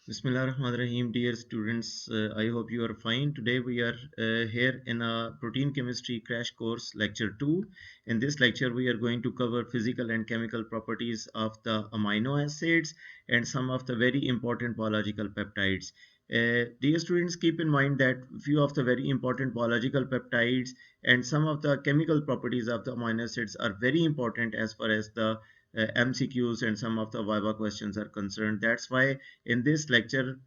Bismillahirrahmanirrahim, dear students. I hope you are fine. Today we are here in a protein chemistry crash course, lecture 2. In this lecture, we are going to cover physical and chemical properties of the amino acids and some of the very important biological peptides. Dear students, keep in mind that few of the very important biological peptides and some of the chemical properties of the amino acids are very important as far as the MCQs and some of the Viva questions are concerned. That's why in this lecture,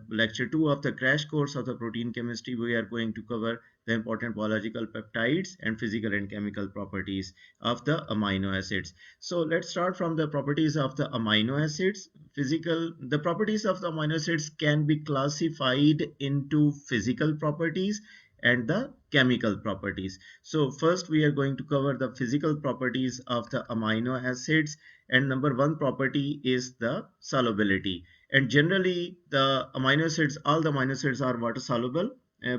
lecture 2 of the crash course of the protein chemistry, we are going to cover the important biological peptides and physical and chemical properties of the amino acids. So let's start from the properties of the amino acids. The properties of the amino acids can be classified into physical properties and the chemical properties. So first we are going to cover the physical properties of the amino acids, and number one property is the solubility. And generally the amino acids, all the amino acids are water soluble,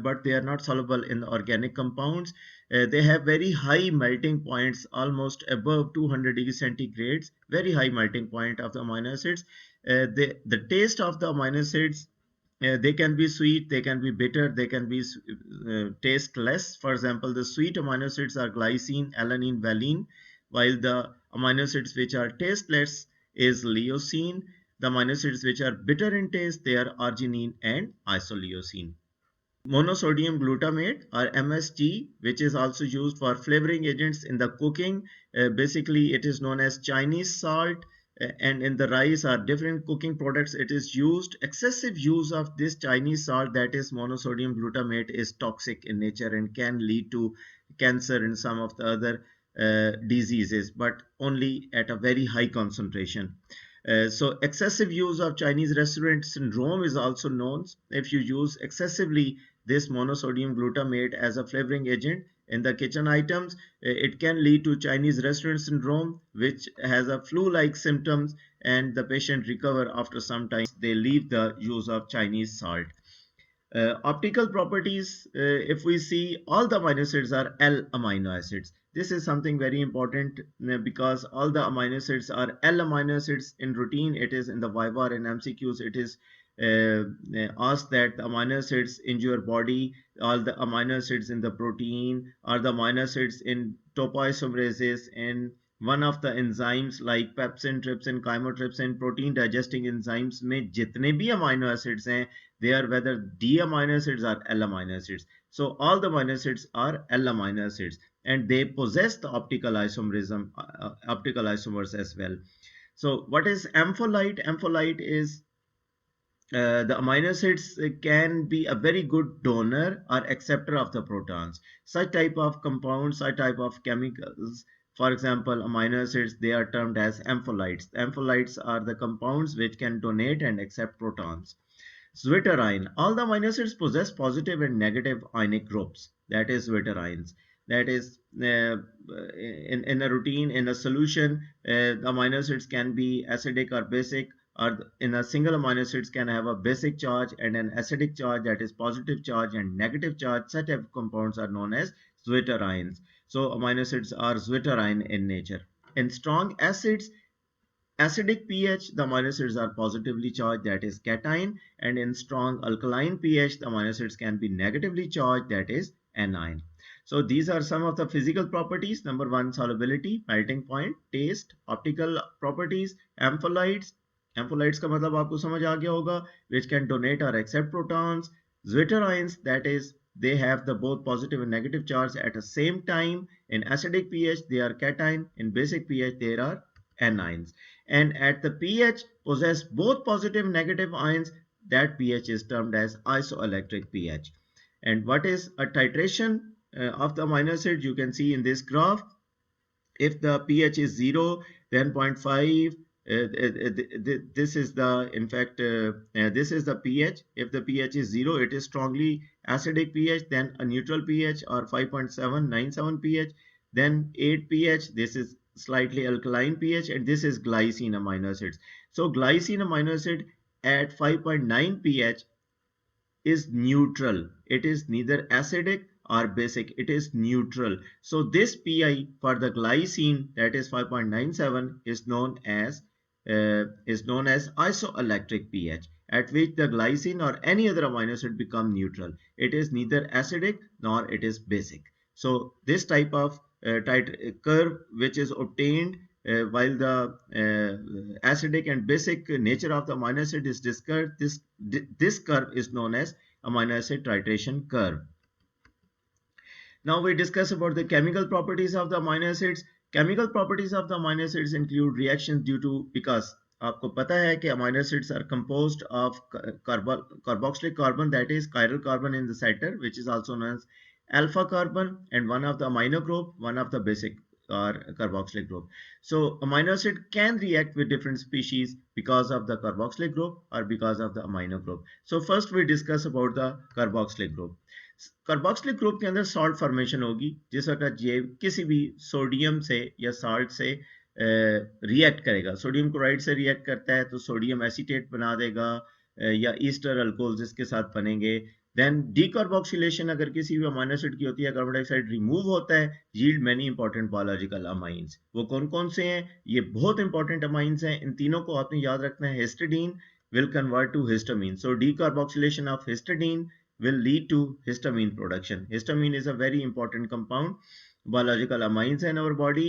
but they are not soluble in the organic compounds. They have very high melting points, almost above 200 degrees centigrades, very high melting point of the amino acids. The taste of the amino acids, they can be sweet, they can be bitter, they can be tasteless. For example, the sweet amino acids are glycine, alanine, valine, while the amino acids which are tasteless is leucine. The amino acids which are bitter in taste, they are arginine and isoleucine. Monosodium glutamate or MSG, which is also used for flavoring agents in the cooking. Basically, it is known as Chinese salt, and in the rice or different cooking products, it is used. Excessive use of this Chinese salt, that is monosodium glutamate, is toxic in nature and can lead to cancer and some of the other diseases, but only at a very high concentration. So excessive use of Chinese restaurant syndrome is also known. If you use excessively this monosodium glutamate as a flavoring agent in the kitchen items, it can lead to Chinese restaurant syndrome, which has a flu-like symptoms, and the patient recover after some time. They leave the use of Chinese salt. Optical properties, if we see, all the amino acids are L amino acids. This is something very important because all the amino acids are L amino acids. In routine, it is in the Viva and MCQs, it is asked that the amino acids in your body, all the amino acids in the protein, or the amino acids in topoisomerases, in one of the enzymes like pepsin, trypsin, chymotrypsin, protein digesting enzymes में जितने भी amino acids हैं, they are whether D amino acids or L amino acids. So all the amino acids are L amino acids, and they possess the optical isomerism, optical isomers as well. So what is ampholyte? Ampholyte is the amino acids can be a very good donor or acceptor of the protons. Such type of compounds, such type of chemicals, for example, amino acids, they are termed as ampholytes. Ampholytes are the compounds which can donate and accept protons. Zwitterine. All the amino acids possess positive and negative ionic groups. That is zwitterines. That is, in a routine, in a solution, the amino acids can be acidic or basic, or in a single amino acids can have a basic charge and an acidic charge, that is positive charge and negative charge. Such type of compounds are known as zwitterines. So amino acids are zwitterine in nature. In strong acids, acidic pH, the amino acids are positively charged, that is cation, and in strong alkaline pH, the amino acids can be negatively charged, that is anion. So these are some of the physical properties. Number one, solubility, melting point, taste, optical properties, ampholytes. Ampholytes का मतलब आपको समझ आ गया होगा, which can donate or accept protons. Zwitterines, that is, they have the both positive and negative charge at the same time. In acidic pH, they are cation. In basic pH, they are anions, and at the pH possess both positive and negative ions. That pH is termed as isoelectric pH. And what is a titration of the amino acid? You can see in this graph, if the pH is 0, then 0.5, this is the, in fact, this is the pH. If the pH is 0, it is strongly acidic pH, then a neutral pH or 5.797 pH, then 8 pH, this is slightly alkaline pH, and this is glycine amino acids. So glycine amino acid at 5.9 pH is neutral. It is neither acidic or basic. It is neutral. So this pi for the glycine, that is 5.97, is known as is known as isoelectric pH, at which the glycine or any other amino acid become neutral. It is neither acidic nor it is basic. So this type of curve which is obtained while the acidic and basic nature of the amino acid is discussed, this curve is known as amino acid titration curve. Now we discuss about the chemical properties of the amino acids. Chemical properties of the amino acids include reactions due to, because आपको पता है कि amino acids are composed of carboxylic carbon, that is chiral carbon in the center, which is also known as alpha carbon, and one of the amino group, one of the basic or carboxylic group. So amino acid can react with different species because of the carboxylic group or because of the amino group. So first we discuss about the carboxylic group. Carboxylic group के अंदर salt formation होगी जिस वक्त ये किसी भी sodium से या साल्ट से रिएक्ट करेगा, सोडियम क्लोराइड से रिएक्ट करता है तो सोडियम एसीटेट बना देगा या ईस्टर अल्कोहल जिसके साथ बनेंगे। देन डीकार्बोक्सिलेशन अगर किसी भी अमीनो एसिड की होती है, कार्बन डाइऑक्साइड रिमूव होता है, yield many important biological amines. वो कौन कौन से हैं? ये बहुत इंपॉर्टेंट अमाइंस हैं, इन तीनों को आपने याद रखना है। Histidine will convert to histamine, so decarboxylation of histidine will lead to histamine production. Histamine is a very important compound, biological amines in our body,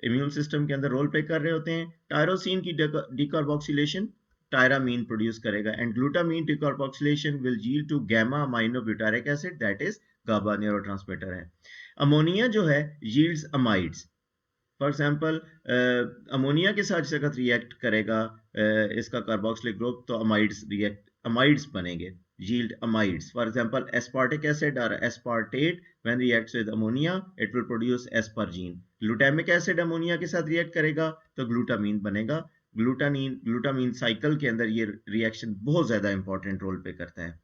immune system के अंदर रोल प्ले कर रहे होते हैं। टायरोसिन की decarboxylation tyramine प्रोड्यूस करेगा, and glutamine decarboxylation will yield to gamma aminobutyric acid, that is GABA neurotransmitter है। Ammonia जो है yields amides, for example ammonia के साथ जगह रिएक्ट करेगा इसका कार्बोक्सिलिक ग्रुप तो अमाइड्स बनेंगे, yield amides. For example, aspartic acid or aspartate when reacts with ammonia it will produce aspargine. Glutamic acid ammonia के साथ रिएक्ट करेगा तो ग्लूटामीन बनेगा। ग्लूटामीन साइकिल के अंदर ये रिएक्शन बहुत ज्यादा इंपॉर्टेंट रोल प्ले करता है।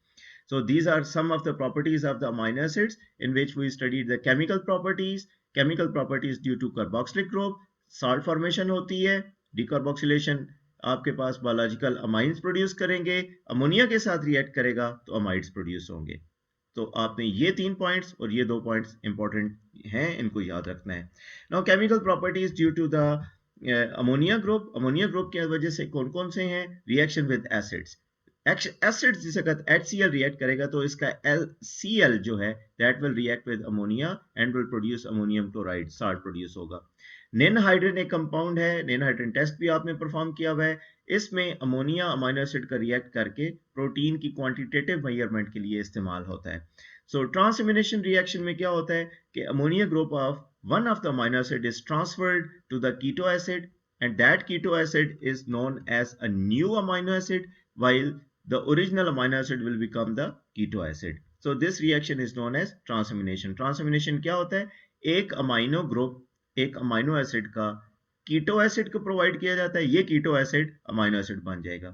So these are some of the properties of the amino acids in which we studied the chemical properties. Chemical properties due to carboxylic group, salt formation होती है, decarboxylation आपके पास biological amines produce करेंगे, ammonia के साथ react करेगा तो amides produce होंगे। तो आपने ये 3 पॉइंट्स और ये 2 पॉइंट्स इंपॉर्टेंट हैं, इनको याद रखना है। Now chemical properties due to the ammonia group की वजह से कौन कौन से हैं? रिएक्शन विद एसिड्स, एसिड जिस वक्त HCl रिएक्ट करेगा तो इसका LCl जो है that will react with ammonia and will produce ammonium chloride, salt produce होगा। नेनहाइड्रिन एक कंपाउंड है, नेनहाइड्रिन टेस्ट भी आपने परफॉर्म किया हुआ है। इसमें अमोनिया अमीनो एसिड का रिएक्ट करके प्रोटीन की क्वांटिटेटिव मेजरमेंट के लिए इस्तेमाल होता है। सो ट्रांसएमिनेशन रिएक्शन में क्या होता है कि ammonia group of one of the amino acid is transferred to the keto acid and that keto acid is known as a new amino acid while the original amino acid will become the keto acid. So this reaction is known as transamination. Transamination क्या होता है? एक amino group एक amino acid का keto acid को provide किया जाता है, ये कीटो एसिड अमाइनो एसिड बन जाएगा,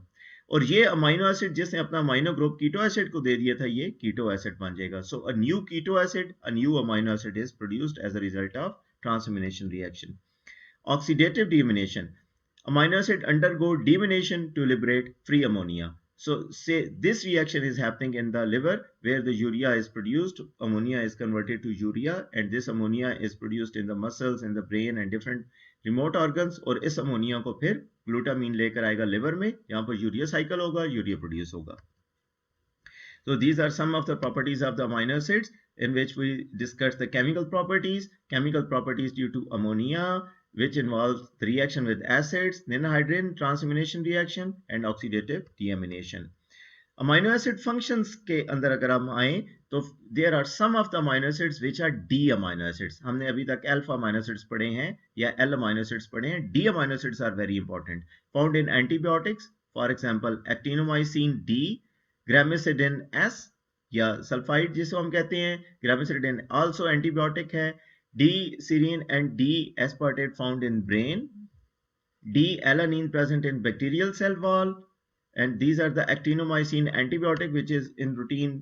और ये अमाइनो एसिड जिसने अपना अमाइनो ग्रुप कीटो एसिड को दे दिया था ये कीटो एसिड बन जाएगा। So a new keto acid, a new amino acid is produced as a result of transamination reaction. Oxidative deamination, amino acid undergo deamination to liberate free ammonia. So say this reaction is happening in the liver where the urea is produced, ammonia is converted to urea and this ammonia is produced in the muscles, in the brain and different remote organs, और इस ammonia को फिर glutamine लेकर आएगा liver में, यहाँ पर urea cycle होगा, यूरिया प्रोड्यूस होगा। So these are some of the properties of the amino acids in which we discuss the chemical properties due to ammonia, which involves the reaction with acids, nenhydrin transamination reaction and oxidative deamination. Amino acid functions के अंदर अगर हम आए तो there are some of the amino acids which are D amino acids. हमने अभी तक alpha amino acids पढ़े हैं या L amino acids पढ़े हैं। D amino acids are very important, found in antibiotics, for example actinomycin D, ग्रामिसिडिन S या sulphide जिसको हम कहते हैं, ग्रामिसिडिन also एंटीबायोटिक है। D-serine and D-aspartate found in brain, D-alanine present in bacterial cell wall, and these are the actinomycin antibiotic which is in routine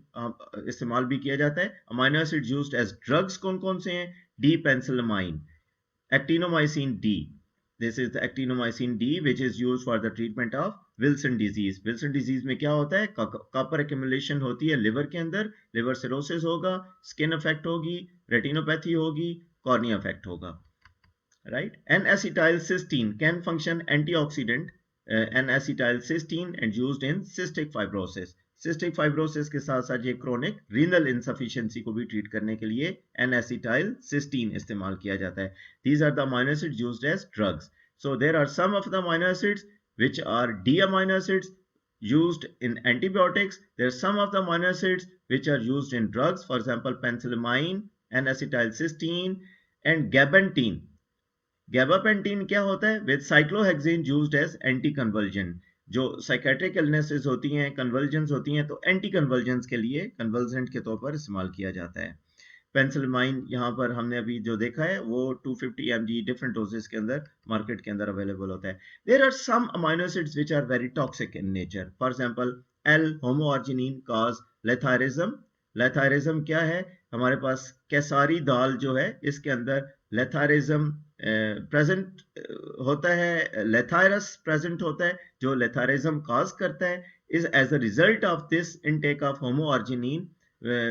इस्तेमाल भी किया जाता है। Amino acid used as drugs कौन कौन से हैं? D-penicillamine, actinomycin D. This is the actinomycin D which is used for the treatment of Wilson disease. Wilson disease में क्या होता है? कॉपर accumulation होती है लिवर के अंदर, लिवर सिरोसिस होगा, स्किन अफेक्ट होगी, रेटिनोपैथी होगी, कॉर्निया अफेक्ट होगा, right? N-acetylcysteine can function antioxidant N-acetylcysteine and used in cystic fibrosis. Cystic fibrosis के साथ साथ ये क्रोनिक रीनल इनसफिशिएंसी को भी ट्रीट करने के लिए N-acetylcysteine इस्तेमाल किया जाता है. These are the amino acids used as drugs. So there are some of the amino acids which are D-amino acids used in antibiotics. There are some of the amino acids which are used in drugs. For example, penicillamine, N-acetylcysteine and gabapentin. गैबापेंटीन क्या होता है? With cyclohexene used as anti conversion. जो psychiatric illnesses होती हैं, convergence होती हैं, तो anti convergence के लिए कन्वर्जेंट के तौर पर इस्तेमाल किया जाता है. पेंसिलमाइन यहाँ पर हमने अभी जो देखा है वो 250 mg डिफरेंट डोजेस के अंदर मार्केट के अंदर अवेलेबल होता है. There are some amino acids which are very toxic in nature. For example L homoarginine cause lathyrism. Lathyrism क्या है? हमारे पास केसारी दाल जो है इसके अंदर लेथायरिज्म प्रेजेंट होता है, लेथायरस प्रेजेंट होता है जो लेथायरिज्म कॉज करता है. Is as a result of this intake of homoarginine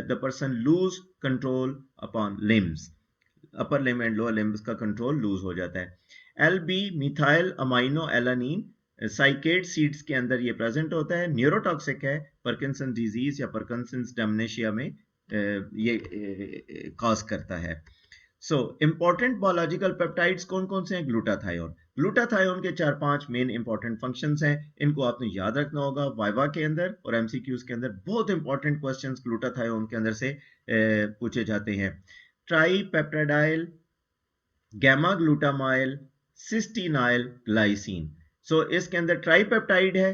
the person lose control upon limbs, upper limb and lower limbs का control lose हो जाता है. LB methyl amino alanine साइकेट seeds के अंदर ये प्रेजेंट होता है. न्यूरोटॉक्सिक है. पार्किंसन डिजीज या पार्किंसंस डेमेंशिया में ये कॉज करता है. सो इंपॉर्टेंट बायोलॉजिकल पेप्टाइड्स कौन कौन से हैं? ग्लूटाथायोन. ग्लूटाथायोन के 4-5 मेन इंपॉर्टेंट फंक्शंस हैं. इनको आपने याद रखना होगा वाइवा के अंदर और एमसीक्यूज के अंदर. बहुत इंपॉर्टेंट क्वेश्चंस ग्लूटाथायोन के अंदर से पूछे जाते हैं. Tripeptidyl gamma glutamyl cysteinyl glycine. So इसके अंदर ट्राईपेप्टाइड है.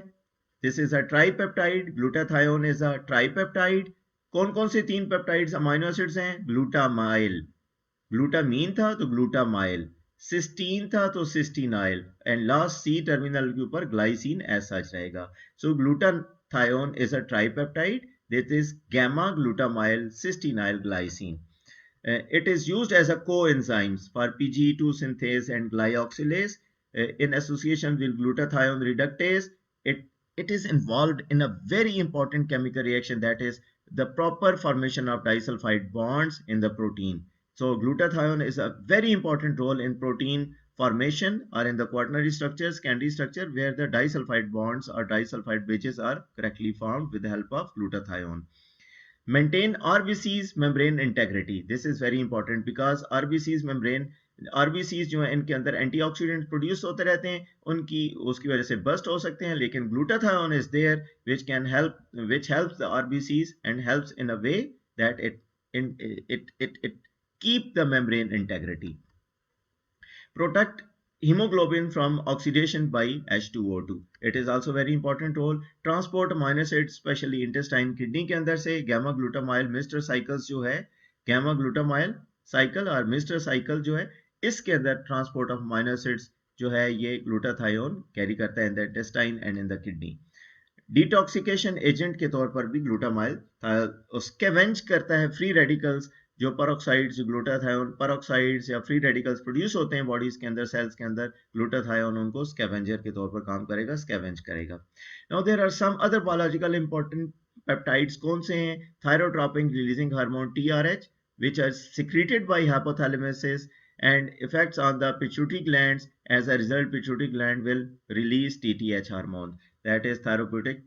This is a tripeptide. Glutathione is a tripeptide. कौन कौन से 3 पेप्टाइड्स अमाइनो एसिड्स हैं? ग्लूटामाइल. ग्लूटामीन था तो ग्लूटामाइल, सिस्टीन था तो cysteinyl and last C terminal के ऊपर ग्लाइसिन एज सच रहेगा. So glutathione is a tripeptide. This is gamma glutamyl cystenyl glycine. It is used as a coenzyme for PGE2 synthase and glyoxylase in association with glutathione reductase. It is involved in a very important chemical reaction, that is the proper formation of disulfide bonds in the protein. So glutathione is a very important role in protein formation or in the quaternary structure, secondary structure, where the disulfide bonds or disulfide bridges are correctly formed with the help of glutathione. Maintain RBC's membrane integrity. This is very important because RBC's membrane, RBC's जो है इनके अंदर antioxidant produce होते रहते हैं, उसकी वजह से बस्ट हो सकते हैं, लेकिन glutathione is there which helps the RBC's and helps in a way that it keep the membrane integrity. Protect hemoglobin from oxidation by H2O2. It is also very important role. Transport amino acids, especially intestine, kidney के अंदर से gamma glutamyl mister cycles जो है, gamma glutamyl cycle और mister cycle जो है, इसके अंदर ट्रांसपोर्ट ऑफ अमाइनो एसिड्स जो है ये ग्लूटाथायोन कैरी करता है in the intestine and in the kidney. Detoxication agent के तौर पर भी ग्लूटामाइल स्कैवेंज करता है फ्री रेडिकल्स. जो पेरोक्साइड्स, ग्लूटाथायोन पेरोक्साइड्स या फ्री रेडिकल्स प्रोड्यूस होते हैं बॉडीज के अंदर, सेल्स के अंदर, ग्लूटाथायोन उनको स्कैवेंजर के तौर पर काम करेगा, स्कैवेंज करेगा. Now there are some other biological important peptides. कौन से हैं? Thyrotropin releasing hormone TRH which are secreted by hypothalamus and effects on the pituitary glands. As a result, pituitary gland will release TTH hormone, that is therapeutic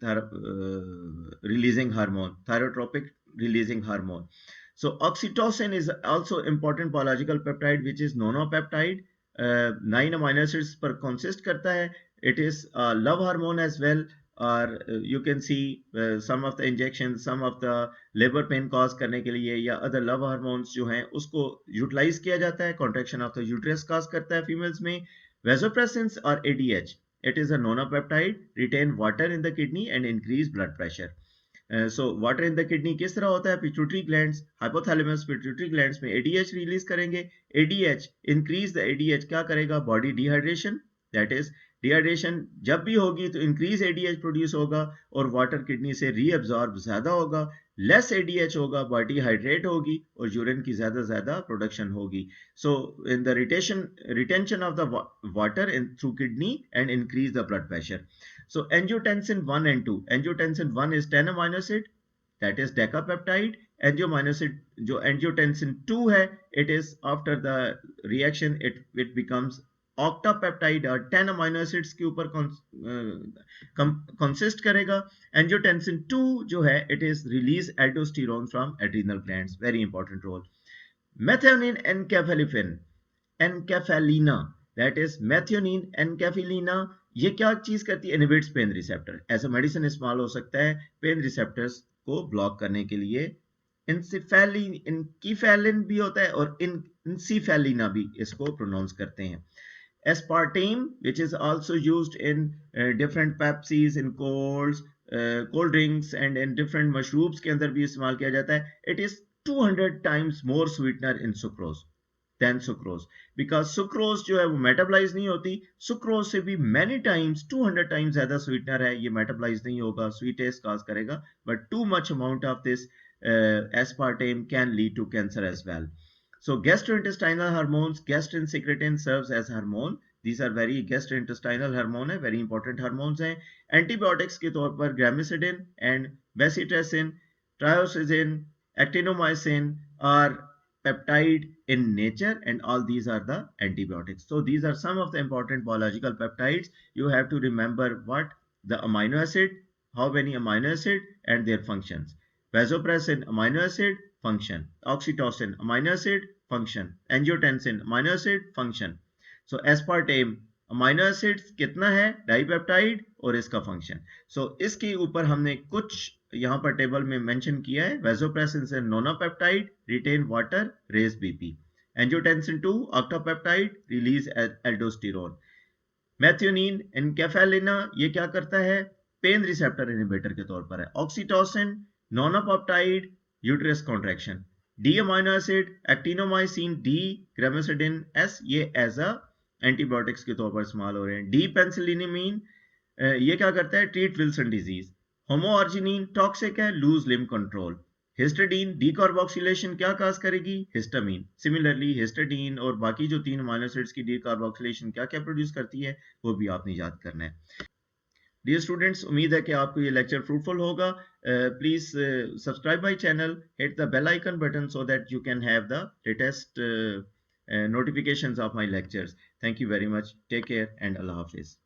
releasing hormone, thyrotropic releasing hormone. So oxytocin is also important biological peptide which is nonopeptide. 9 amino acids per consist करता है. It is a love hormone as well, or you can see some of the injections, some of the labor pain cause करने के लिए या other love hormones जो हैं उसको utilize किया जाता है. contraction of the uterus cause करता है females में. Vasopressins or ADH, it is a nonopeptide, retain water in the kidney and increase blood pressure. So water in the kidney किस तरह होता है? pituitary glands, hypothalamus pituitary glands में ADH release करेंगे. ADH increase the ADH क्या करेगा? body dehydration, that is dehydration जब भी होगी तो इंक्रीज ADH प्रोड्यूस होगा और वाटर किडनी से रीअब्सॉर्ब ज्यादा होगा. लेस ADH होगा, बॉडी हाइड्रेट होगी और यूरिन की ज्यादा प्रोडक्शन होगी. So in the retention of the water in through kidney and increase the blood pressure. So angiotensin 1 and 2. Angiotensin 1 is 10 amino acid, that is decapeptide. जो angiotensin 2 है, it is after the reaction it becomes ऑक्टापेप्टाइड और 10 amino acids के ऊपर consist करेगा. Angiotensin 2 जो है it is release aldosterone from adrenal glands, very important role. Methionine enkephalin, that is methionine enkephalin, ये क्या चीज करती है? Inhibits pain receptor. As a medicine इस्तेमाल हो सकता है पेन रिसेप्टर्स को ब्लॉक करने के लिए. इनकीफेलिन भी होता है और इंसिफेलिना भी इसको प्रोनाउंस करते हैं. Aspartame, which is also used in different Pepsis, in colds, cold drinks and in different mushrooms के अंदर भी इस्तेमाल किया जाता है. It is 200 times more sweetener in sucrose than sucrose, because sucrose जो है वो मेटाबलाइज नहीं होती. सुक्रोज से भी many times 200 times ज्यादा स्वीटनर है, ये मेटाबलाइज नहीं होगा, स्वीट टेस्ट काज करेगा, but too much amount of this aspartame can lead to cancer as well. So gastrointestinal hormones, gastrin secretin serves as hormone. These are very gastrointestinal hormone है, very important hormones हैं. Antibiotics के तौर पर gramicidin and bacitracin, triosizin, actinomycin are peptide in nature, and all these are the antibiotics. So these are some of the important biological peptides. You have to remember what the amino acid, how many amino acid and their functions. Vasopressin amino acid function, oxytocin amino acid function, angiotensin amino acid function. So aspartame amino acids कितना है? Dipeptide और इसका function. सो इसके ऊपर हमने कुछ यहाँ पर टेबल में मेंशन किया है. वेसोप्रेसिन से nonapeptide, retain water, raise BP. Angiotensin 2 octapeptide, release aldosterone. Methionine enkephalin ये क्या करता है? पेन रिसेप्टर इनहिबिटर के तौर पर है. Oxytocin nonapeptide, uterus contraction. D amino acid actinomycin D, gramicidin S, ये एज अ एंटीबायोटिक्स के तौर पर इस्तेमाल हो रहे हैं. डी पेंसिलिनिमीन ये क्या करता है? Treat Wilson disease. Homoarginine toxic है, loose limb control. Histidine decarboxylation क्या काज करेगी? हिस्टामीन. सिमिलरली हिस्टाडीन और बाकी जो 3 अमीनो एसिड्स की डीकार्बोक्सिलेशन क्या क्या प्रोड्यूस करती है वो भी आपने याद करना है. डियर स्टूडेंट्स, उम्मीद है कि आपको ये लेक्चर फ्रूटफुल होगा. Please subscribe my channel, hit the bell icon button so that you can have the latest notifications of my lectures. Thank you very much. Take care and Allah Hafiz.